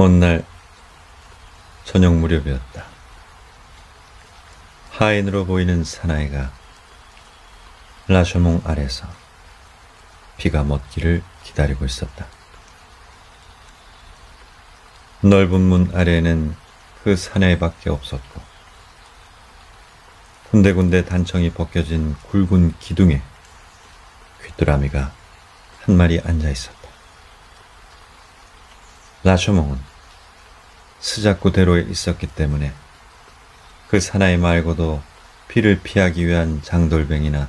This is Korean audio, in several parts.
어느 날 저녁 무렵이었다. 하인으로 보이는 사나이가 라쇼몽 아래서 비가 멎기를 기다리고 있었다. 넓은 문 아래에는 그 사나이밖에 없었고 군데군데 단청이 벗겨진 굵은 기둥에 귀뚜라미가 한 마리 앉아 있었다. 라쇼몽은 스자쿠대로에 있었기 때문에 그 사나이 말고도 비를 피하기 위한 장돌뱅이나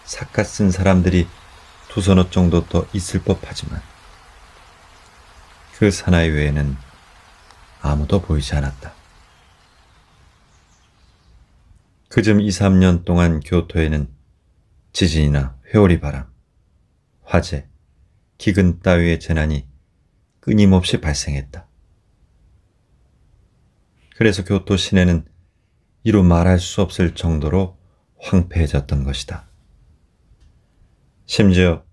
삿갓 쓴 사람들이 두서너 정도 더 있을 법하지만 그 사나이 외에는 아무도 보이지 않았다. 그즘 2, 3년 동안 교토에는 지진이나 회오리 바람, 화재, 기근 따위의 재난이 끊임없이 발생했다. 그래서 교토 시내는 이루 말할 수 없을 정도로 황폐해졌던 것이다. 심지어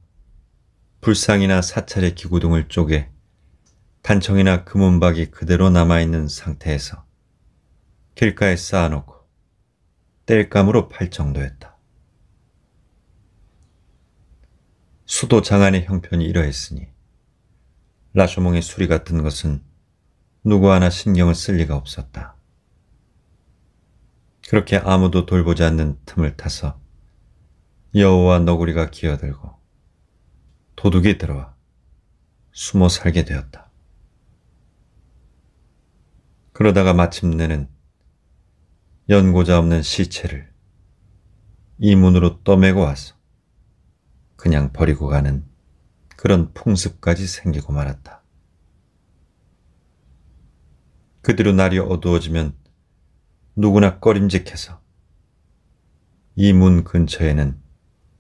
불상이나 사찰의 기구 등을 쪼개 단청이나 금은박이 그대로 남아있는 상태에서 길가에 쌓아놓고 땔감으로 팔 정도였다. 수도 장안의 형편이 이러했으니 라쇼몽의 수리 같은 것은 누구 하나 신경을 쓸 리가 없었다. 그렇게 아무도 돌보지 않는 틈을 타서 여우와 너구리가 기어들고 도둑이 들어와 숨어 살게 되었다. 그러다가 마침내는 연고자 없는 시체를 이 문으로 떠매고 와서 그냥 버리고 가는 그런 풍습까지 생기고 말았다. 그 뒤로 날이 어두워지면 누구나 꺼림직해서 이 문 근처에는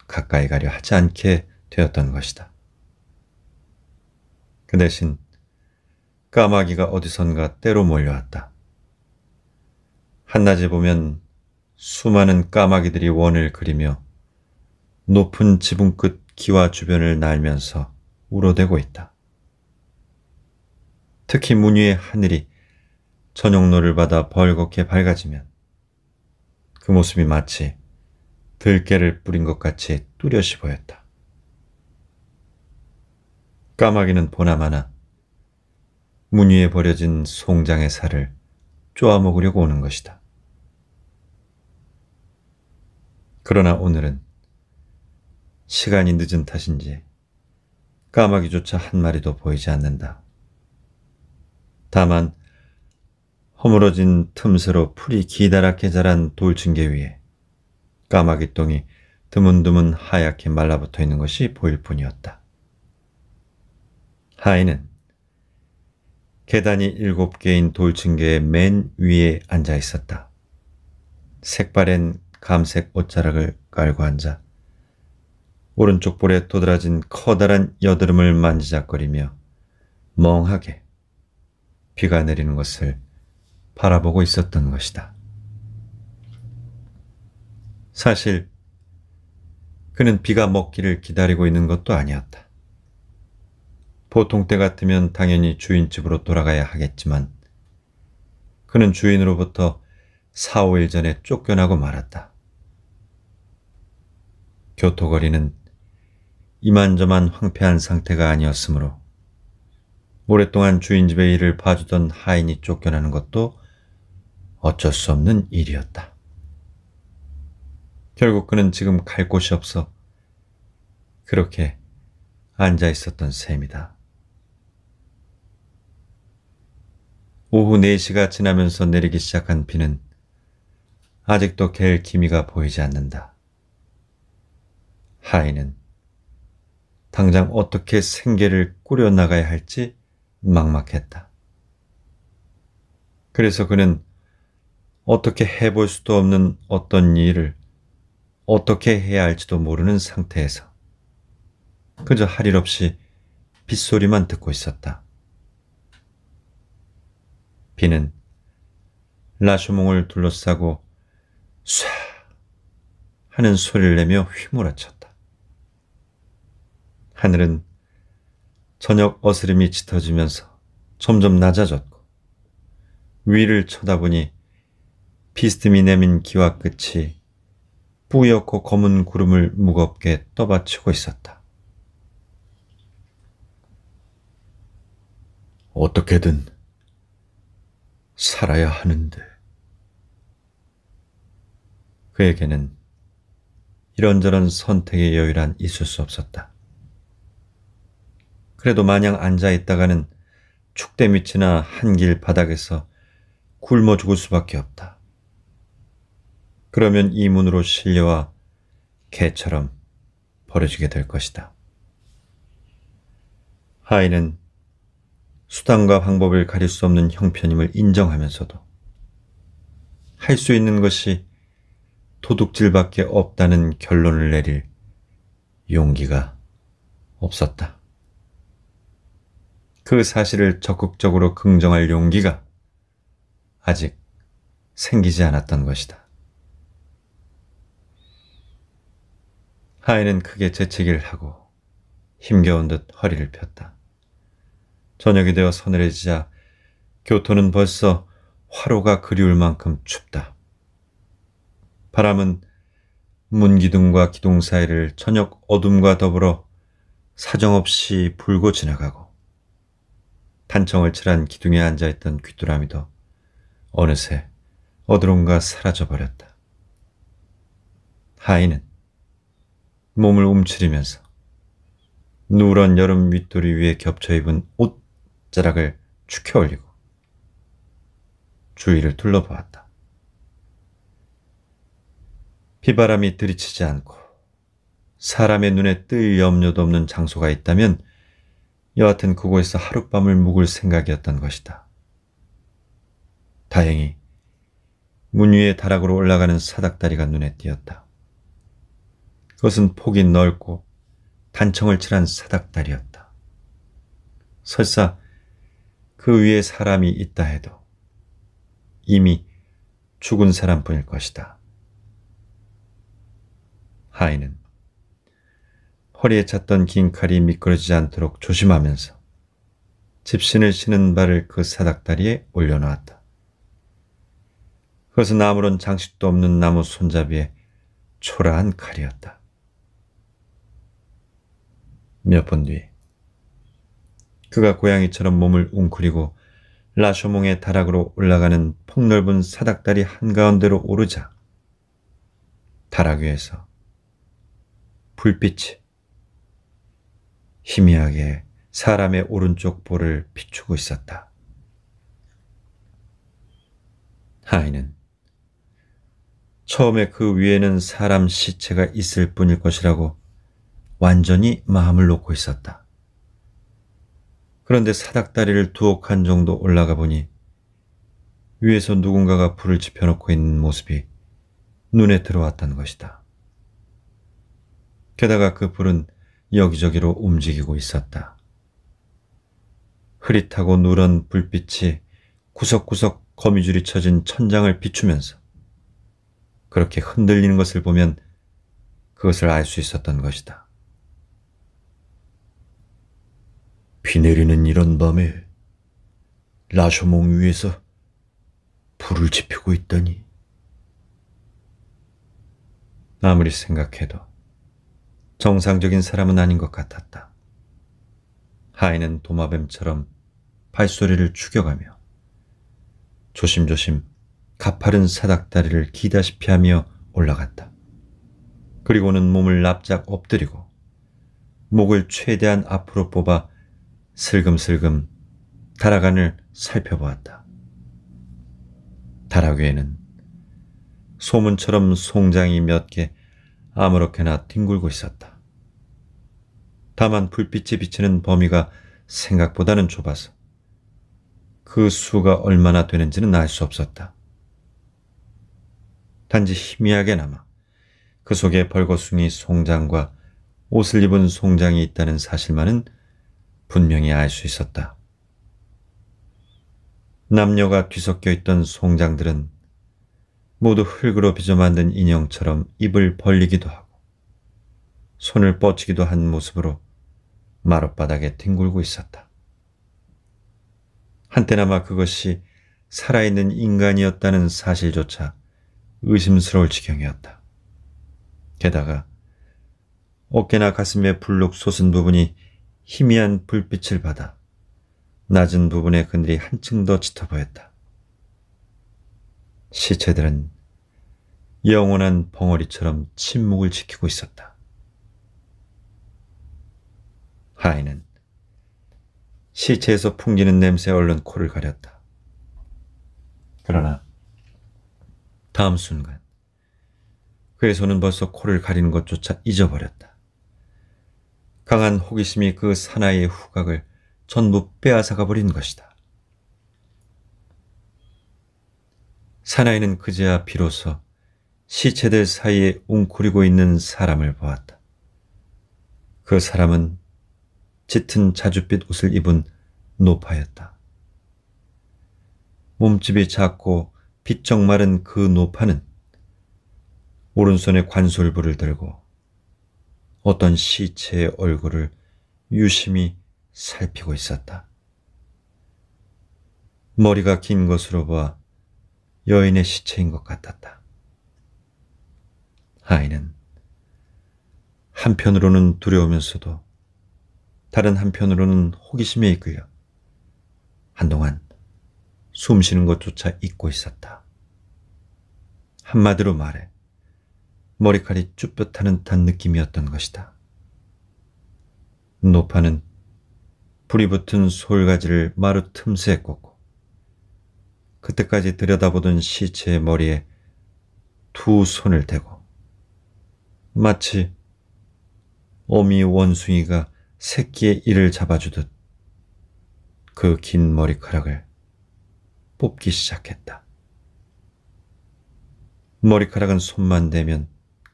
가까이 가려 하지 않게 되었던 것이다. 그 대신 까마귀가 어디선가 때로 몰려왔다. 한낮에 보면 수많은 까마귀들이 원을 그리며 높은 지붕 끝 기와 주변을 날면서 울어대고 있다. 특히 문 위의 하늘이 저녁노를 받아 벌겋게 밝아지면 그 모습이 마치 들깨를 뿌린 것 같이 뚜렷이 보였다. 까마귀는 보나마나 문 위에 버려진 송장의 살을 쪼아먹으려고 오는 것이다. 그러나 오늘은 시간이 늦은 탓인지 까마귀조차 한 마리도 보이지 않는다. 다만 허물어진 틈새로 풀이 기다랗게 자란 돌층계 위에 까마귀 똥이 드문드문 하얗게 말라붙어 있는 것이 보일 뿐이었다. 하인은 계단이 7개인 돌층계의 맨 위에 앉아 있었다. 색바랜 감색 옷자락을 깔고 앉아 오른쪽 볼에 도드라진 커다란 여드름을 만지작거리며 멍하게 비가 내리는 것을 바라보고 있었던 것이다. 사실 그는 비가 먹기를 기다리고 있는 것도 아니었다. 보통 때 같으면 당연히 주인집으로 돌아가야 하겠지만 그는 주인으로부터 4, 5일 전에 쫓겨나고 말았다. 교토거리는 이만저만 황폐한 상태가 아니었으므로 오랫동안 주인집의 일을 봐주던 하인이 쫓겨나는 것도 어쩔 수 없는 일이었다. 결국 그는 지금 갈 곳이 없어 그렇게 앉아 있었던 셈이다. 오후 4시가 지나면서 내리기 시작한 비는 아직도 갤 기미가 보이지 않는다. 하인은 당장 어떻게 생계를 꾸려나가야 할지 막막했다. 그래서 그는 어떻게 해볼 수도 없는 어떤 일을 어떻게 해야 할지도 모르는 상태에서 그저 할 일 없이 빗소리만 듣고 있었다. 비는 라쇼몽을 둘러싸고 쏴 하는 소리를 내며 휘몰아쳤다. 하늘은 저녁 어스름이 짙어지면서 점점 낮아졌고 위를 쳐다보니 비스듬히 내민 기와 끝이 뿌옇고 검은 구름을 무겁게 떠받치고 있었다. 어떻게든 살아야 하는데. 그에게는 이런저런 선택의 여유란 있을 수 없었다. 그래도 마냥 앉아있다가는 축대 밑이나 한길 바닥에서 굶어 죽을 수밖에 없다. 그러면 이 문으로 실려와 개처럼 버려지게 될 것이다. 하인은 수단과 방법을 가릴 수 없는 형편임을 인정하면서도 할 수 있는 것이 도둑질밖에 없다는 결론을 내릴 용기가 없었다. 그 사실을 적극적으로 긍정할 용기가 아직 생기지 않았던 것이다. 하인은 크게 재채기를 하고 힘겨운 듯 허리를 폈다. 저녁이 되어 서늘해지자 교토는 벌써 화로가 그리울 만큼 춥다. 바람은 문기둥과 기둥 사이를 저녁 어둠과 더불어 사정없이 불고 지나가고 단청을 칠한 기둥에 앉아있던 귀뚜라미도 어느새 어디론가 사라져버렸다. 하인은 몸을 움츠리면서 누런 여름 윗도리 위에 겹쳐 입은 옷자락을 축혀 올리고 주위를 둘러보았다. 비바람이 들이치지 않고 사람의 눈에 뜰 염려도 없는 장소가 있다면 여하튼 그곳에서 하룻밤을 묵을 생각이었던 것이다. 다행히 문 위에 다락으로 올라가는 사닥다리가 눈에 띄었다. 그것은 폭이 넓고 단청을 칠한 사닥다리였다. 설사 그 위에 사람이 있다 해도 이미 죽은 사람뿐일 것이다. 하인은 허리에 찼던 긴 칼이 미끄러지지 않도록 조심하면서 집신을 신은 발을 그 사닥다리에 올려놓았다. 그것은 아무런 장식도 없는 나무 손잡이에 초라한 칼이었다. 몇 분 뒤 그가 고양이처럼 몸을 웅크리고 라쇼몽의 다락으로 올라가는 폭넓은 사닥다리 한가운데로 오르자 다락 위에서 불빛이 희미하게 사람의 오른쪽 볼을 비추고 있었다. 하인은 처음에 그 위에는 사람 시체가 있을 뿐일 것이라고 완전히 마음을 놓고 있었다. 그런데 사닥다리를 두어 칸 정도 올라가 보니 위에서 누군가가 불을 지펴놓고 있는 모습이 눈에 들어왔던 것이다. 게다가 그 불은 여기저기로 움직이고 있었다. 흐릿하고 누런 불빛이 구석구석 거미줄이 쳐진 천장을 비추면서 그렇게 흔들리는 것을 보면 그것을 알 수 있었던 것이다. 비 내리는 이런 밤에 라쇼몽 위에서 불을 지피고 있다니. 아무리 생각해도 정상적인 사람은 아닌 것 같았다. 하인은 도마뱀처럼 발소리를 죽여가며 조심조심 가파른 사닥다리를 기다시피 하며 올라갔다. 그리고는 몸을 납작 엎드리고 목을 최대한 앞으로 뽑아 슬금슬금 다락 안을 살펴보았다. 다락 위에는 소문처럼 송장이 몇 개 아무렇게나 뒹굴고 있었다. 다만 불빛이 비치는 범위가 생각보다는 좁아서 그 수가 얼마나 되는지는 알 수 없었다. 단지 희미하게나마 그 속에 벌거숭이 송장과 옷을 입은 송장이 있다는 사실만은 분명히 알 수 있었다. 남녀가 뒤섞여 있던 송장들은 모두 흙으로 빚어 만든 인형처럼 입을 벌리기도 하고 손을 뻗치기도 한 모습으로 마룻바닥에 뒹굴고 있었다. 한때나마 그것이 살아있는 인간이었다는 사실조차 의심스러울 지경이었다. 게다가 어깨나 가슴에 불룩 솟은 부분이 희미한 불빛을 받아 낮은 부분의 그늘이 한층 더 짙어 보였다. 시체들은 영원한 벙어리처럼 침묵을 지키고 있었다. 하인은 시체에서 풍기는 냄새에 얼른 코를 가렸다. 그러나 다음 순간 그의 손은 벌써 코를 가리는 것조차 잊어버렸다. 강한 호기심이 그 사나이의 후각을 전부 빼앗아가 버린 것이다. 사나이는 그제야 비로소 시체들 사이에 웅크리고 있는 사람을 보았다. 그 사람은 짙은 자줏빛 옷을 입은 노파였다. 몸집이 작고 비쩍 마른 그 노파는 오른손에 관솔부를 들고 어떤 시체의 얼굴을 유심히 살피고 있었다. 머리가 긴 것으로 보아 여인의 시체인 것 같았다. 하인은 한편으로는 두려우면서도 다른 한편으로는 호기심에 이끌려 한동안 숨쉬는 것조차 잊고 있었다. 한마디로 말해 머리칼이 쭈뼛하는 듯한 느낌이었던 것이다. 노파는 불이 붙은 솔가지를 마루 틈새에 꽂고 그때까지 들여다보던 시체의 머리에 두 손을 대고 마치 어미 원숭이가 새끼의 이를 잡아주듯 그 긴 머리카락을 뽑기 시작했다. 머리카락은 손만 대면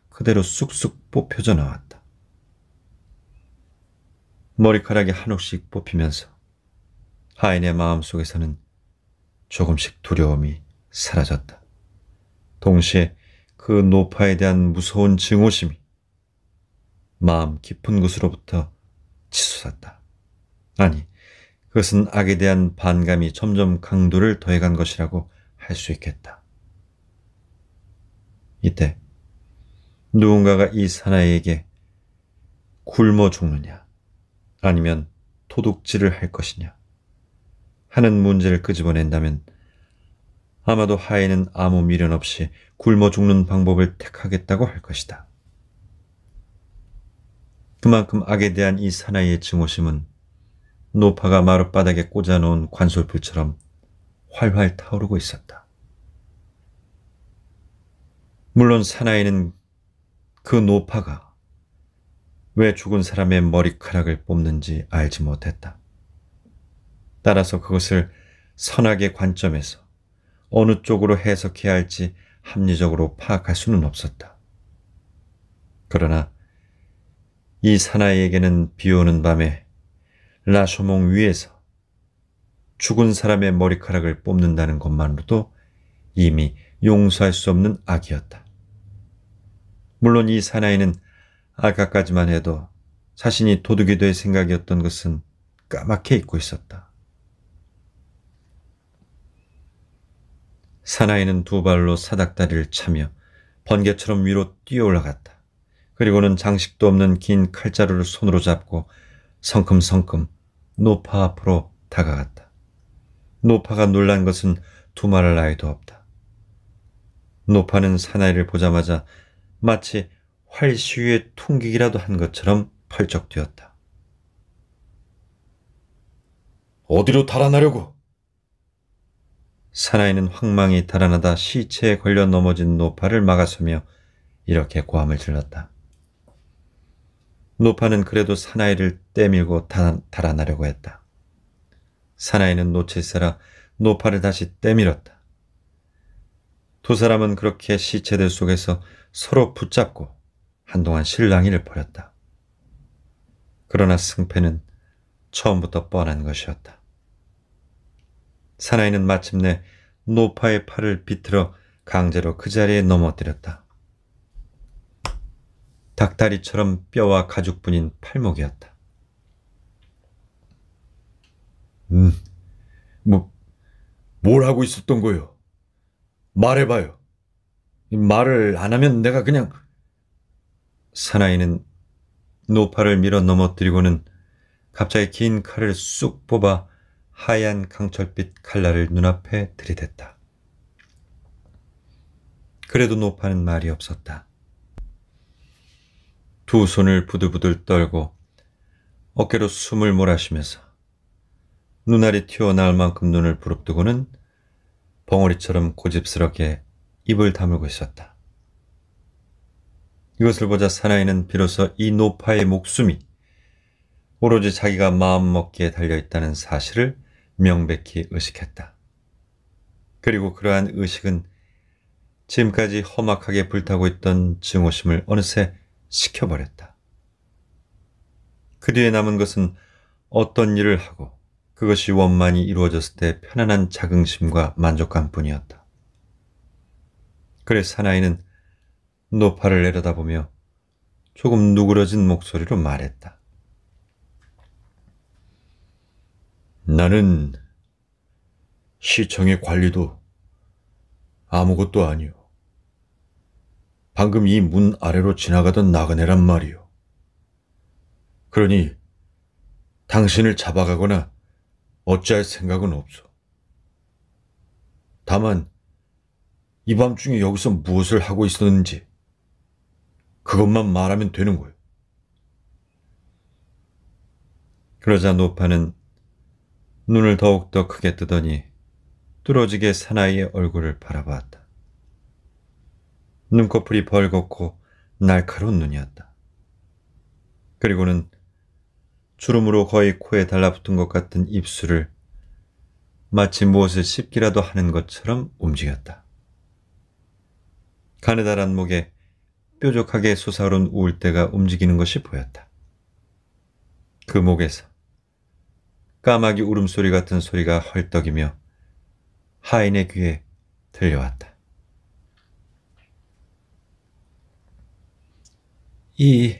그대로 쑥쑥 뽑혀져 나왔다. 머리카락이 한옥씩 뽑히면서 하인의 마음속에서는 조금씩 두려움이 사라졌다. 동시에 그 노파에 대한 무서운 증오심이 마음 깊은 곳으로부터 치솟았다. 아니, 그것은 악에 대한 반감이 점점 강도를 더해간 것이라고 할 수 있겠다. 이때 누군가가 이 사나이에게 굶어 죽느냐 아니면 도둑질을 할 것이냐 하는 문제를 끄집어낸다면 아마도 하인은 아무 미련 없이 굶어 죽는 방법을 택하겠다고 할 것이다. 그만큼 악에 대한 이 사나이의 증오심은 노파가 마룻바닥에 꽂아놓은 관솔불처럼 활활 타오르고 있었다. 물론 사나이는 그 노파가 왜 죽은 사람의 머리카락을 뽑는지 알지 못했다. 따라서 그것을 선악의 관점에서 어느 쪽으로 해석해야 할지 합리적으로 파악할 수는 없었다. 그러나 이 사나이에게는 비오는 밤에 라쇼몽 위에서 죽은 사람의 머리카락을 뽑는다는 것만으로도 이미 용서할 수 없는 악이었다. 물론 이 사나이는 아까까지만 해도 자신이 도둑이 될 생각이었던 것은 까맣게 잊고 있었다. 사나이는 두 발로 사닥다리를 차며 번개처럼 위로 뛰어 올라갔다. 그리고는 장식도 없는 긴 칼자루를 손으로 잡고 성큼성큼 노파 앞으로 다가갔다. 노파가 놀란 것은 두말할 나위도 없다. 노파는 사나이를 보자마자 마치 활시위에 퉁기기라도 한 것처럼 펄쩍 뛰었다. 어디로 달아나려고? 사나이는 황망히 달아나다 시체에 걸려 넘어진 노파를 막아서며 이렇게 고함을 질렀다. 노파는 그래도 사나이를 떼밀고 달아나려고 했다. 사나이는 놓칠세라 노파를 다시 떼밀었다. 두 사람은 그렇게 시체들 속에서 서로 붙잡고 한동안 실랑이를 벌였다. 그러나 승패는 처음부터 뻔한 것이었다. 사나이는 마침내 노파의 팔을 비틀어 강제로 그 자리에 넘어뜨렸다. 닭다리처럼 뼈와 가죽뿐인 팔목이었다. 뭐, 뭘 하고 있었던 거요? 말해봐요. 말을 안 하면 내가 그냥... 사나이는 노파를 밀어 넘어뜨리고는 갑자기 긴 칼을 쑥 뽑아 하얀 강철빛 칼날을 눈앞에 들이댔다. 그래도 노파는 말이 없었다. 두 손을 부들부들 떨고 어깨로 숨을 몰아쉬면서 눈알이 튀어나올 만큼 눈을 부릅뜨고는 벙어리처럼 고집스럽게 입을 다물고 있었다. 이것을 보자 사나이는 비로소 이 노파의 목숨이 오로지 자기가 마음먹기에 달려있다는 사실을 명백히 의식했다. 그리고 그러한 의식은 지금까지 험악하게 불타고 있던 증오심을 어느새 식혀버렸다. 그 뒤에 남은 것은 어떤 일을 하고 그것이 원만히 이루어졌을 때 편안한 자긍심과 만족감뿐이었다. 그래 사나이는 노파를 내려다보며 조금 누그러진 목소리로 말했다. 나는 시청의 관리도 아무것도 아니오. 방금 이 문 아래로 지나가던 나그네란 말이오. 그러니 당신을 잡아가거나 어찌할 생각은 없어. 다만 이 밤중에 여기서 무엇을 하고 있었는지 그것만 말하면 되는 거예요. 그러자 노파는 눈을 더욱더 크게 뜨더니 뚫어지게 사나이의 얼굴을 바라보았다. 눈꺼풀이 벌겋고 날카로운 눈이었다. 그리고는 주름으로 거의 코에 달라붙은 것 같은 입술을 마치 무엇을 씹기라도 하는 것처럼 움직였다. 가느다란 목에 뾰족하게 솟아오른 우울대가 움직이는 것이 보였다. 그 목에서 까마귀 울음소리 같은 소리가 헐떡이며 하인의 귀에 들려왔다. 이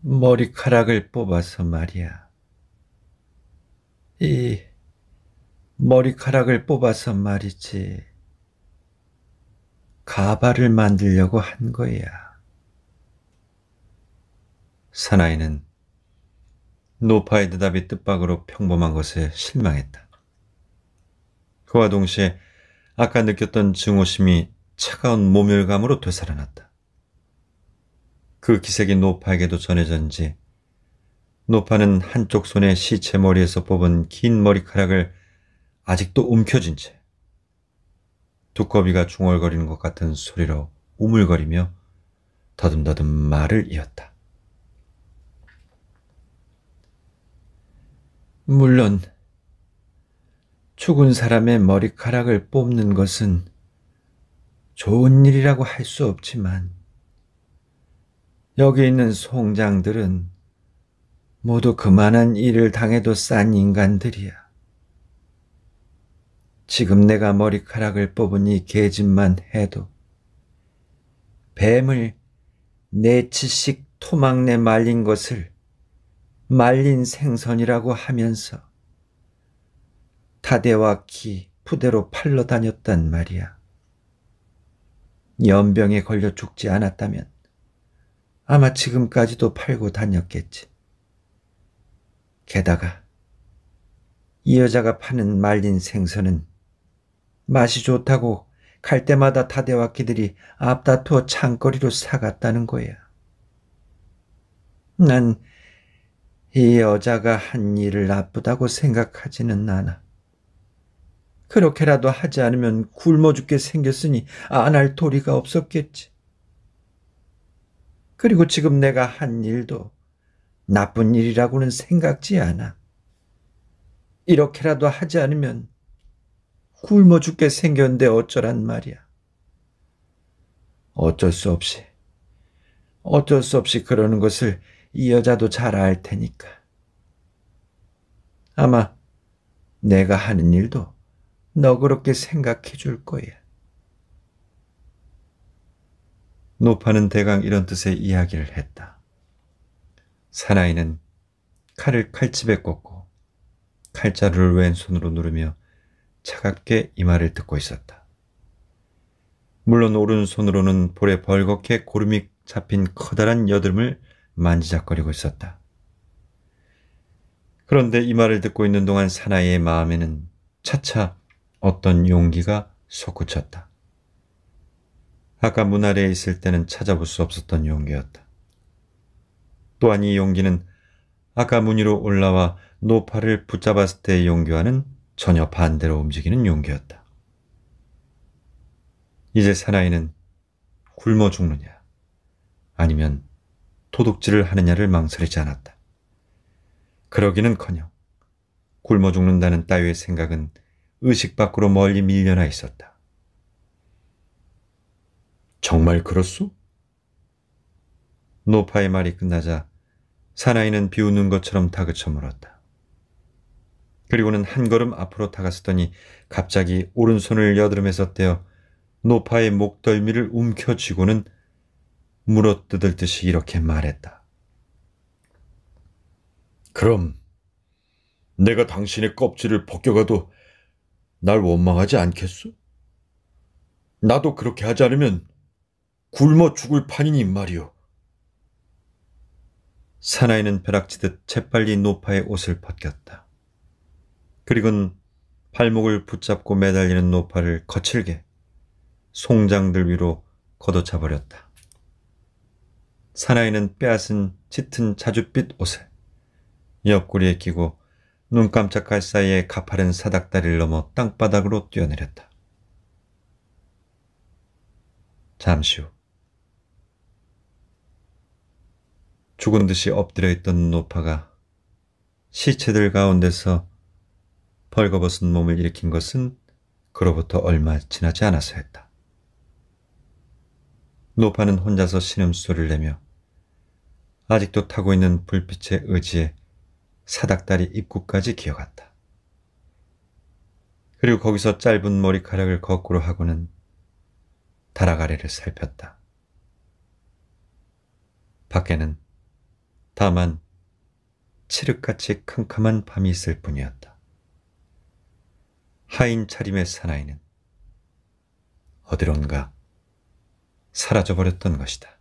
머리카락을 뽑아서 말이야. 이 머리카락을 뽑아서 말이지. 가발을 만들려고 한 거야. 사나이는 노파의 대답이 뜻밖으로 평범한 것에 실망했다. 그와 동시에 아까 느꼈던 증오심이 차가운 모멸감으로 되살아났다. 그 기색이 노파에게도 전해졌는지 노파는 한쪽 손에 시체 머리에서 뽑은 긴 머리카락을 아직도 움켜쥔 채 두꺼비가 중얼거리는 것 같은 소리로 우물거리며 더듬더듬 말을 이었다. 물론 죽은 사람의 머리카락을 뽑는 것은 좋은 일이라고 할 수 없지만 여기 있는 송장들은 모두 그만한 일을 당해도 싼 인간들이야. 지금 내가 머리카락을 뽑은 이 계집만 해도 뱀을 4치씩 토막내 말린 것을 말린 생선이라고 하면서 다대와키 부대로 팔러 다녔단 말이야. 연병에 걸려 죽지 않았다면 아마 지금까지도 팔고 다녔겠지. 게다가 이 여자가 파는 말린 생선은 맛이 좋다고 갈 때마다 다대와키들이 앞다투어 창거리로 사갔다는 거야. 난 이 여자가 한 일을 나쁘다고 생각하지는 않아. 그렇게라도 하지 않으면 굶어 죽게 생겼으니 안 할 도리가 없었겠지. 그리고 지금 내가 한 일도 나쁜 일이라고는 생각지 않아. 이렇게라도 하지 않으면 굶어 죽게 생겼는데 어쩌란 말이야. 어쩔 수 없이 그러는 것을 이 여자도 잘 알 테니까. 아마 내가 하는 일도 너그럽게 생각해 줄 거야. 노파는 대강 이런 뜻의 이야기를 했다. 사나이는 칼을 칼집에 꽂고 칼자루를 왼손으로 누르며 차갑게 이마를 뜯고 있었다. 물론 오른손으로는 볼에 벌겋게 고름이 잡힌 커다란 여드름을 만지작거리고 있었다. 그런데 이마를 뜯고 있는 동안 사나이의 마음에는 차차 어떤 용기가 솟구쳤다. 아까 문 아래에 있을 때는 찾아볼 수 없었던 용기였다. 또한 이 용기는 아까 문 위로 올라와 노파를 붙잡았을 때의 용기와는 전혀 반대로 움직이는 용기였다. 이제 사나이는 굶어 죽느냐 아니면 도둑질을 하느냐를 망설이지 않았다. 그러기는커녕 굶어 죽는다는 따위의 생각은 의식 밖으로 멀리 밀려나 있었다. 정말 그렇소? 노파의 말이 끝나자 사나이는 비웃는 것처럼 다그쳐 물었다. 그리고는 한 걸음 앞으로 다가서더니 갑자기 오른손을 여드름에서 떼어 노파의 목덜미를 움켜쥐고는 물어뜯을 듯이 이렇게 말했다. 그럼 내가 당신의 껍질을 벗겨가도 날 원망하지 않겠소? 나도 그렇게 하지 않으면 굶어 죽을 판이니 말이오. 사나이는 벼락치듯 재빨리 노파의 옷을 벗겼다. 그리고는 발목을 붙잡고 매달리는 노파를 거칠게 송장들 위로 걷어차버렸다. 사나이는 빼앗은 짙은 자줏빛 옷을 옆구리에 끼고 눈 깜짝할 사이에 가파른 사닥다리를 넘어 땅바닥으로 뛰어내렸다. 잠시 후 죽은 듯이 엎드려 있던 노파가 시체들 가운데서 벌거벗은 몸을 일으킨 것은 그로부터 얼마 지나지 않아서였다. 노파는 혼자서 신음소리를 내며 아직도 타고 있는 불빛의 의지에 사닥다리 입구까지 기어갔다. 그리고 거기서 짧은 머리카락을 거꾸로 하고는 다락 아래를 살폈다. 밖에는 다만 칠흑같이 캄캄한 밤이 있을 뿐이었다. 하인 차림의 사나이는 어디론가 사라져버렸던 것이다.